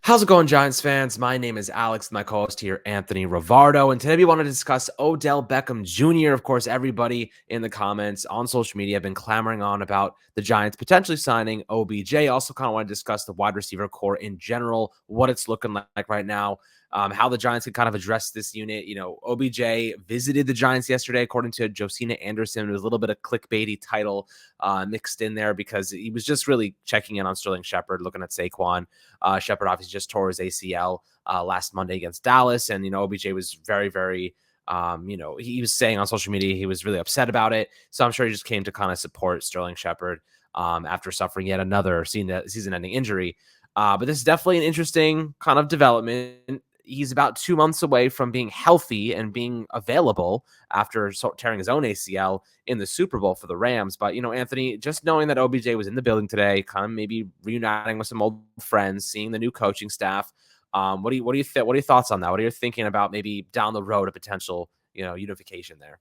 How's it going, Giants fans? My name is Alex, my co-host here, Anthony Rivardo, and today we want to discuss Odell Beckham Jr. Of course, everybody in the comments on social media have been clamoring on about the Giants potentially signing OBJ. Also, kind of want to discuss the wide receiver core in general, what it's looking like right now, how the Giants could kind of address this unit. OBJ visited the Giants yesterday, according to Josina Anderson. There was a little bit of clickbaity title mixed in there because he was just really checking in on Sterling Shepard, looking at Saquon. Shepard obviously just tore his ACL last Monday against Dallas. And, OBJ was very, very, he was saying on social media he was really upset about it. So I'm sure he just came to kind of support Sterling Shepard after suffering yet another season-ending injury. But this is definitely an interesting kind of development. He's about 2 months away from being healthy and being available after tearing his own ACL in the Super Bowl for the Rams. But, Anthony, just knowing that OBJ was in the building today, kind of maybe reuniting with some old friends, seeing the new coaching staff. What are your thoughts on that? What are you thinking about maybe down the road a potential, unification there?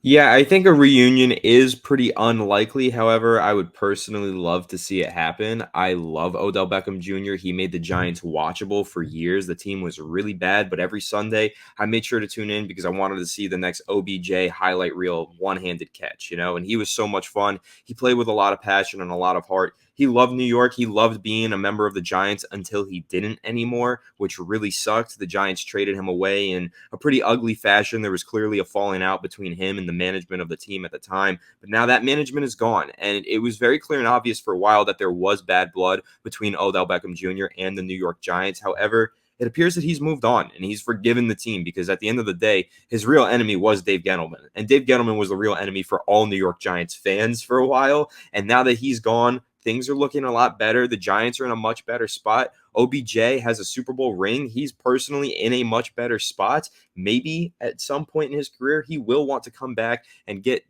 Yeah, I think a reunion is pretty unlikely. However, I would personally love to see it happen. I love Odell Beckham Jr. He made the Giants watchable for years. The team was really bad, but every Sunday I made sure to tune in because I wanted to see the next OBJ highlight reel one-handed catch, and he was so much fun. He played with a lot of passion and a lot of heart. He loved New York. He loved being a member of the Giants until he didn't anymore, which really sucked. The Giants traded him away in a pretty ugly fashion. There was clearly a falling out between him and the management of the team at the time. But now that management is gone. And it was very clear and obvious for a while that there was bad blood between Odell Beckham Jr. and the New York Giants. However, it appears that he's moved on and he's forgiven the team because at the end of the day, his real enemy was Dave Gettleman. And Dave Gettleman was the real enemy for all New York Giants fans for a while. And now that he's gone, things are looking a lot better. The Giants are in a much better spot. OBJ has a Super Bowl ring. He's personally in a much better spot. Maybe at some point in his career, he will want to come back and get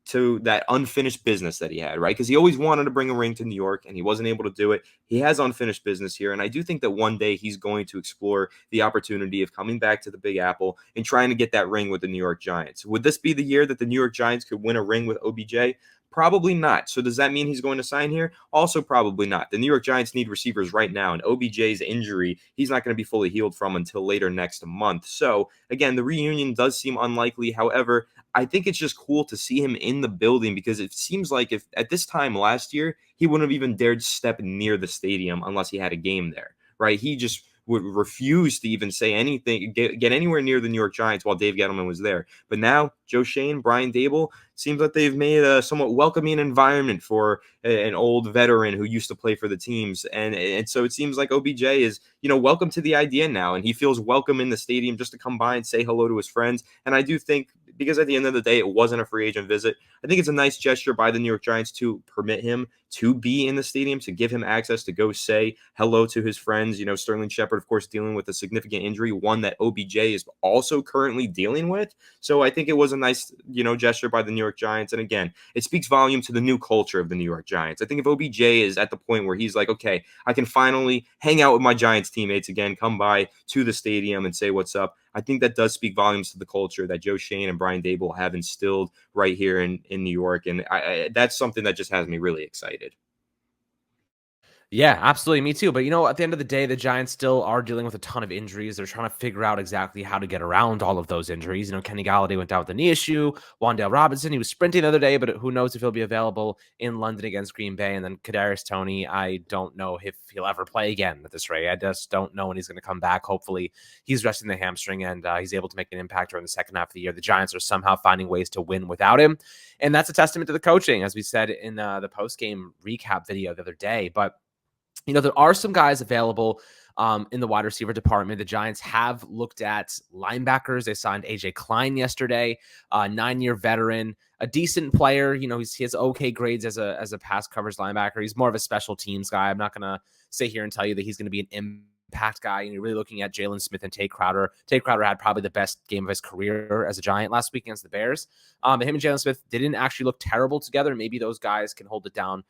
to that unfinished business that he had, right? Because he always wanted to bring a ring to New York and he wasn't able to do it. He has unfinished business here. And I do think that one day he's going to explore the opportunity of coming back to the Big Apple and trying to get that ring with the New York Giants. Would this be the year that the New York Giants could win a ring with OBJ? Probably not. So does that mean he's going to sign here? Also probably not. The New York Giants need receivers right now, and OBJ's injury, he's not going to be fully healed from until later next month. So again, the reunion does seem unlikely. However, I think it's just cool to see him in the building because it seems like if at this time last year, he wouldn't have even dared step near the stadium unless he had a game there, right? He just would refuse to even say anything, get anywhere near the New York Giants while Dave Gettleman was there. But now, Joe Schoen, Brian Dable, seems like they've made a somewhat welcoming environment for an old veteran who used to play for the teams. And so it seems like OBJ is, welcome to the idea now. And he feels welcome in the stadium just to come by and say hello to his friends. And I do think, because at the end of the day, it wasn't a free agent visit, I think it's a nice gesture by the New York Giants to permit him to be in the stadium, to give him access to go say hello to his friends. Sterling Shepard, of course, dealing with a significant injury, one that OBJ is also currently dealing with. So I think it was a nice, gesture by the New York Giants. And again, it speaks volume to the new culture of the New York Giants. I think if OBJ is at the point where he's like, okay, I can finally hang out with my Giants teammates again, come by to the stadium and say what's up, I think that does speak volumes to the culture that Joe Schoen and Brian Dable have instilled right here in New York. And that's something that just has me really excited. Yeah, absolutely. Me too. But at the end of the day, the Giants still are dealing with a ton of injuries. They're trying to figure out exactly how to get around all of those injuries. Kenny Galladay went down with a knee issue. Wan'Dale Robinson, he was sprinting the other day, but who knows if he'll be available in London against Green Bay. And then Kadarius Toney, I don't know if he'll ever play again at this rate. I just don't know when he's going to come back. Hopefully, he's resting the hamstring and he's able to make an impact during the second half of the year. The Giants are somehow finding ways to win without him. And that's a testament to the coaching, as we said in the post-game recap video the other day. But there are some guys available in the wide receiver department. The Giants have looked at linebackers. They signed AJ Klein yesterday, 9-year veteran, a decent player. He has okay grades as a pass coverage linebacker. He's more of a special teams guy. I'm not going to sit here and tell you that he's going to be an impact guy. And you're really looking at Jalen Smith and Tay Crowder. Tay Crowder had probably the best game of his career as a Giant last week against the Bears. But him and Jalen Smith didn't actually look terrible together. Maybe those guys can hold it down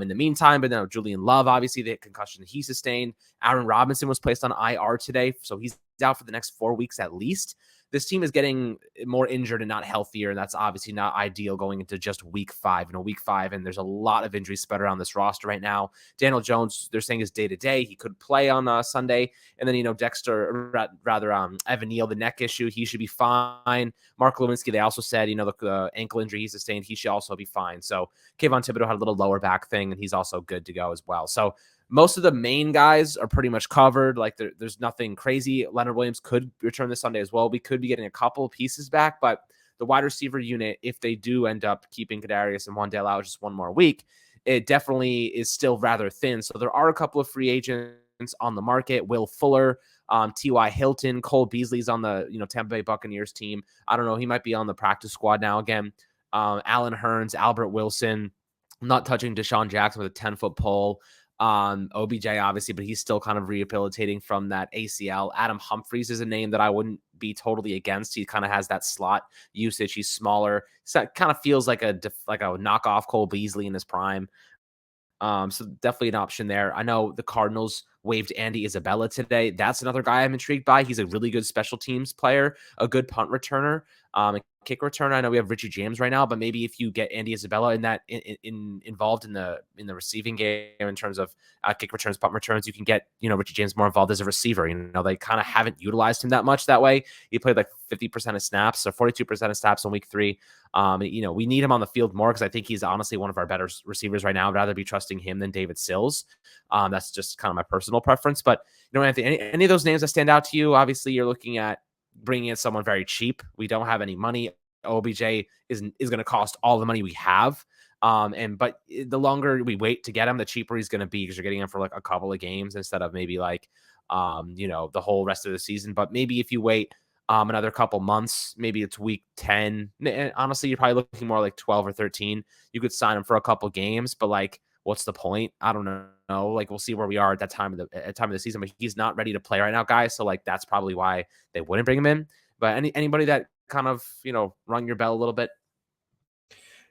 in the meantime. But now Julian Love, obviously the concussion he sustained. Aaron Robinson was placed on IR today, so he's out for the next 4 weeks at least. this team is getting more injured and not healthier, and that's obviously not ideal going into just week 5. Week 5, and there's a lot of injuries spread around this roster right now. Daniel Jones, they're saying is day to day. He could play on Sunday, and then Evan Neal, the neck issue, he should be fine. Mark Lewinsky, they also said the ankle injury he sustained, he should also be fine. So Kayvon Thibodeau had a little lower back thing, and he's also good to go as well. So most of the main guys are pretty much covered. Like there's nothing crazy. Leonard Williams could return this Sunday as well. We could be getting a couple pieces back, but the wide receiver unit, if they do end up keeping Kadarius and Wan'Dale out just one more week, it definitely is still rather thin. So there are a couple of free agents on the market. Will Fuller, T.Y. Hilton, Cole Beasley's on the Tampa Bay Buccaneers team. I don't know. He might be on the practice squad now again. Allen Hurns, Albert Wilson. I'm not touching Deshaun Jackson with a 10-foot pole. OBJ, obviously, but he's still kind of rehabilitating from that ACL. Adam Humphries is a name that I wouldn't be totally against. He kind of has that slot usage. He's smaller. So it kind of feels like a knockoff Cole Beasley in his prime. So definitely an option there. I know the Cardinals waived Andy Isabella today. That's another guy I'm intrigued by. He's a really good special teams player, a good punt returner, a kick returner. I know we have Richie James right now, but maybe if you get Andy Isabella involved in the receiving game in terms of kick returns, punt returns, you can get Richie James more involved as a receiver. They kind of haven't utilized him that much that way. He played like 50% of snaps or 42% of snaps in week 3. We need him on the field more because I think he's honestly one of our better receivers right now. I'd rather be trusting him than David Sills. That's just kind of my personal preference. But Anthony, any of those names that stand out to you? Obviously, you're looking at bringing in someone very cheap. We don't have any money. OBJ is going to cost all the money we have. But the longer we wait to get him, the cheaper he's going to be because you're getting him for like a couple of games instead of maybe like the whole rest of the season. But maybe if you wait another couple months, maybe it's week 10. And honestly, you're probably looking more like 12 or 13. You could sign him for a couple games, but like, what's the point? I don't know. Like, we'll see where we are at that time of the season, but he's not ready to play right now, guys. So like, that's probably why they wouldn't bring him in. But anybody that kind of, rung your bell a little bit?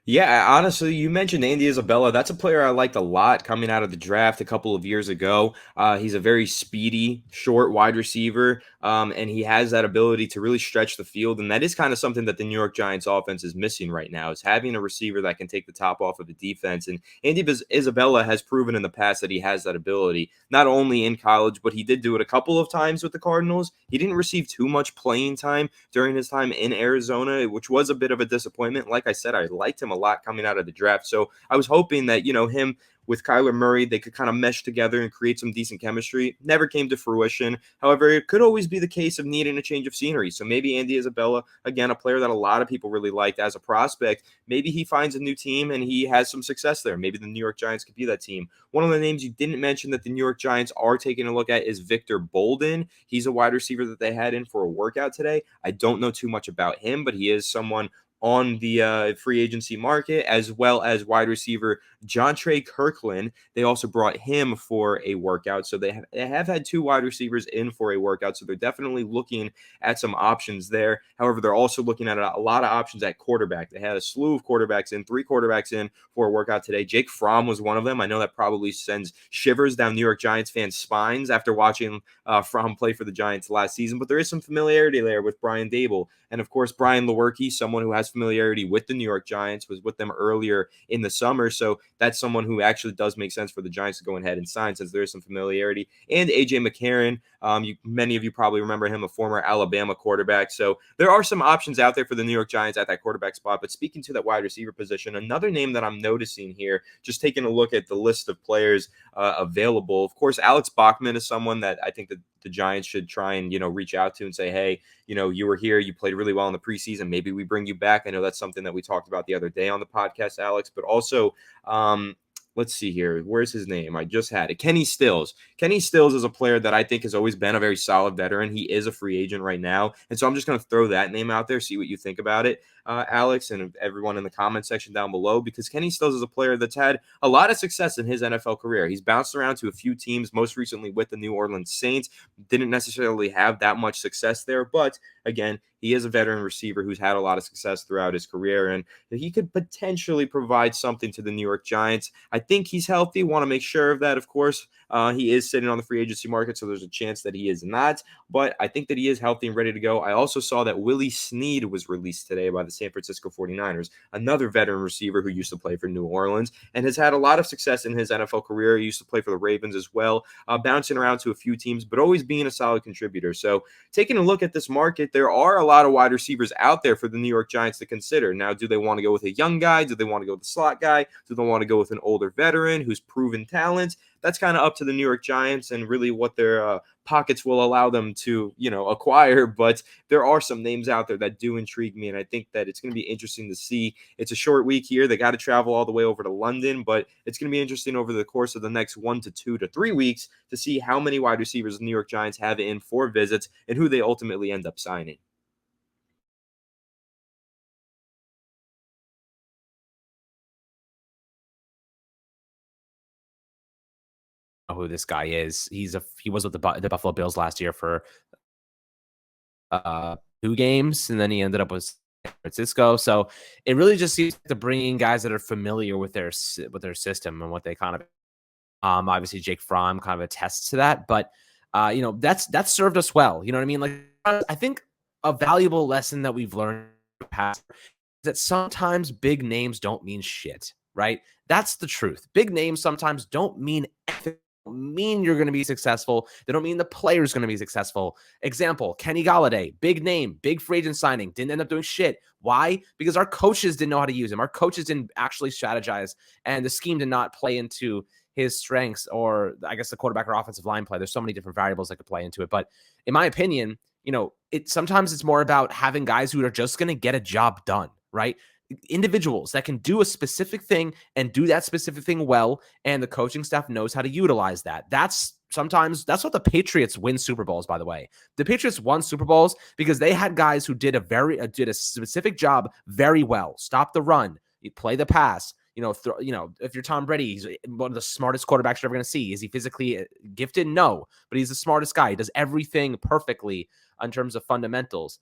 Yeah, honestly, you mentioned Andy Isabella. That's a player I liked a lot coming out of the draft a couple of years ago. He's a very speedy, short wide receiver, and he has that ability to really stretch the field. And that is kind of something that the New York Giants offense is missing right now, is having a receiver that can take the top off of the defense. And Andy Isabella has proven in the past that he has that ability, not only in college, but he did do it a couple of times with the Cardinals. He didn't receive too much playing time during his time in Arizona, which was a bit of a disappointment. Like I said, I liked him a lot coming out of the draft. So I was hoping that, him with Kyler Murray, they could kind of mesh together and create some decent chemistry. Never came to fruition. However, it could always be the case of needing a change of scenery. So maybe Andy Isabella, again, a player that a lot of people really liked as a prospect, maybe he finds a new team and he has some success there. Maybe the New York Giants could be that team. One of the names you didn't mention that the New York Giants are taking a look at is Victor Bolden. He's a wide receiver that they had in for a workout today. I don't know too much about him, but he is someone on the free agency market, as well as wide receiver Jontre Kirkland. They also brought him for a workout. So they have had 2 wide receivers in for a workout. So they're definitely looking at some options there. However, they're also looking at a lot of options at quarterback. They had a slew of quarterbacks in, 3 quarterbacks in for a workout today. Jake Fromm was one of them. I know that probably sends shivers down New York Giants fans' spines after watching Fromm play for the Giants last season. But there is some familiarity there with Brian Dable. And of course, Brian Lewerke, someone who has familiarity with the New York Giants, was with them earlier in the summer. So that's someone who actually does make sense for the Giants to go ahead and sign, since there is some familiarity. And A.J. McCarron, many of you probably remember him, a former Alabama quarterback. So there are some options out there for the New York Giants at that quarterback spot. But speaking to that wide receiver position, another name that I'm noticing here, just taking a look at the list of players available, of course, Alex Bachman is someone that I think that the Giants should try and, reach out to and say, hey, you were here, you played really well in the preseason, maybe we bring you back. I know that's something that we talked about the other day on the podcast, Alex, but also, let's see here. Where's his name? I just had it. Kenny Stills. Kenny Stills is a player that I think has always been a very solid veteran. He is a free agent right now. And so I'm just going to throw that name out there, see what you think about it, Alex, and everyone in the comment section down below, because Kenny Stills is a player that's had a lot of success in his NFL career. He's bounced around to a few teams, most recently with the New Orleans Saints. Didn't necessarily have that much success there, but again, he is a veteran receiver who's had a lot of success throughout his career, and he could potentially provide something to the New York Giants. I think he's healthy. Want to make sure of that, of course. He is sitting on the free agency market, so there's a chance that he is not, but I think that he is healthy and ready to go. I also saw that Willie Snead was released today by the San Francisco 49ers, another veteran receiver who used to play for New Orleans and has had a lot of success in his NFL career. He used to play for the Ravens as well, bouncing around to a few teams, but always being a solid contributor. So taking a look at this market, there are a lot of wide receivers out there for the New York Giants to consider. Now, do they want to go with a young guy? Do they want to go with a slot guy? Do they want to go with an older veteran who's proven talent? That's kind of up to the New York Giants and really what their pockets will allow them to, acquire. But there are some names out there that do intrigue me, and I think that it's going to be interesting to see. It's a short week here. They got to travel all the way over to London, but it's going to be interesting over the course of the next 1 to 2 to 3 weeks to see how many wide receivers the New York Giants have in for visits and who they ultimately end up signing. Who this guy is. He was with the Buffalo Bills last year for 2 games, and then he ended up with San Francisco. So it really just seems to bring in guys that are familiar with their system and what they kind of. Obviously Jake Fromm kind of attests to that, but that's served us well. You know what I mean? Like I think a valuable lesson that we've learned in the past is that sometimes big names don't mean shit, right? That's the truth. Big names sometimes don't mean anything. Mean you're going to be successful. They don't mean the player's going to be successful. Example, Kenny Galladay, big name, big free agent signing, didn't end up doing shit. Why? Because our coaches didn't know how to use him. Our coaches didn't actually strategize, and the scheme did not play into his strengths, or I guess the quarterback or offensive line play. There's so many different variables that could play into it. But in my opinion, sometimes it's more about having guys who are just going to get a job done, right? Individuals that can do a specific thing and do that specific thing well, and the coaching staff knows how to utilize that. That's what the Patriots win Super Bowls, by the way. The Patriots won Super Bowls because they had guys who did a specific job very well. Stop the run, you play the pass. If you're Tom Brady, he's one of the smartest quarterbacks you're ever going to see. Is he physically gifted? No, but he's the smartest guy. He does everything perfectly in terms of fundamentals.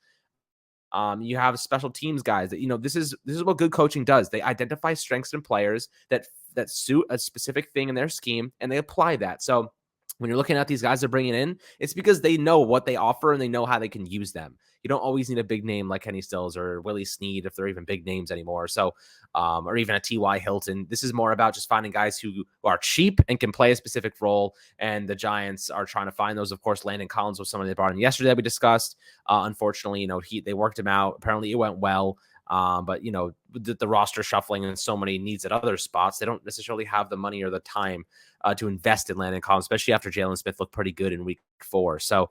You have special teams guys that, this is what good coaching does. They identify strengths in players that suit a specific thing in their scheme, and they apply that. So when you're looking at these guys they're bringing in, it's because they know what they offer and they know how they can use them. You don't always need a big name like Kenny Stills or Willie Snead if they're even big names anymore. So, or even a T.Y. Hilton. This is more about just finding guys who are cheap and can play a specific role. And the Giants are trying to find those. Of course, Landon Collins was someone they brought in yesterday that we discussed. Unfortunately, they worked him out. Apparently it went well. But the roster shuffling and so many needs at other spots, they don't necessarily have the money or the time to invest in Landon Collins, especially after Jalen Smith looked pretty good in week 4. So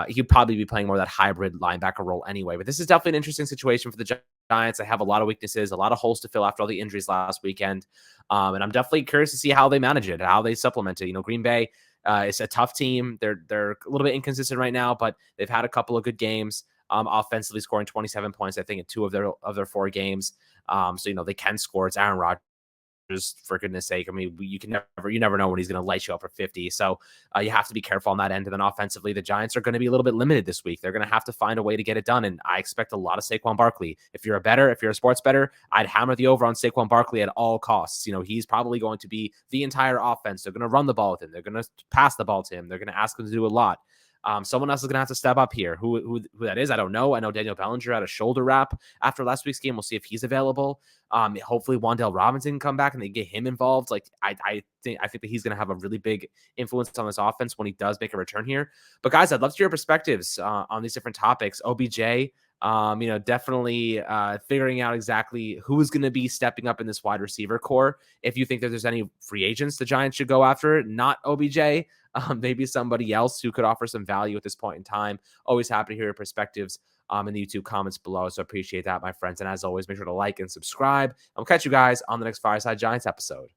he'd probably be playing more of that hybrid linebacker role anyway. But this is definitely an interesting situation for the Giants. They have a lot of weaknesses, a lot of holes to fill after all the injuries last weekend. And I'm definitely curious to see how they manage it, how they supplement it. Green Bay is a tough team. They're a little bit inconsistent right now, but they've had a couple of good games. Offensively scoring 27 points, I think, in 2 of their 4 games. So they can score. It's Aaron Rodgers, for goodness sake. I mean, you never know when he's going to light you up for 50. So you have to be careful on that end. And then offensively, the Giants are going to be a little bit limited this week. They're going to have to find a way to get it done. And I expect a lot of Saquon Barkley. If you're a sports bettor, I'd hammer the over on Saquon Barkley at all costs. He's probably going to be the entire offense. They're going to run the ball with him. They're going to pass the ball to him. They're going to ask him to do a lot. Someone else is going to have to step up here. Who that is, I don't know. I know Daniel Bellinger had a shoulder wrap after last week's game. We'll see if he's available. Hopefully Wan'Dale Robinson can come back and they get him involved. Like I think that he's going to have a really big influence on this offense when he does make a return here. But guys, I'd love to hear your perspectives on these different topics. OBJ, definitely figuring out exactly who is going to be stepping up in this wide receiver core. If you think that there's any free agents the Giants should go after, not OBJ, maybe somebody else who could offer some value at this point in time. Always happy to hear your perspectives in the YouTube comments below. So appreciate that, my friends. And as always, make sure to like and subscribe. I'll catch you guys on the next Fireside Giants episode.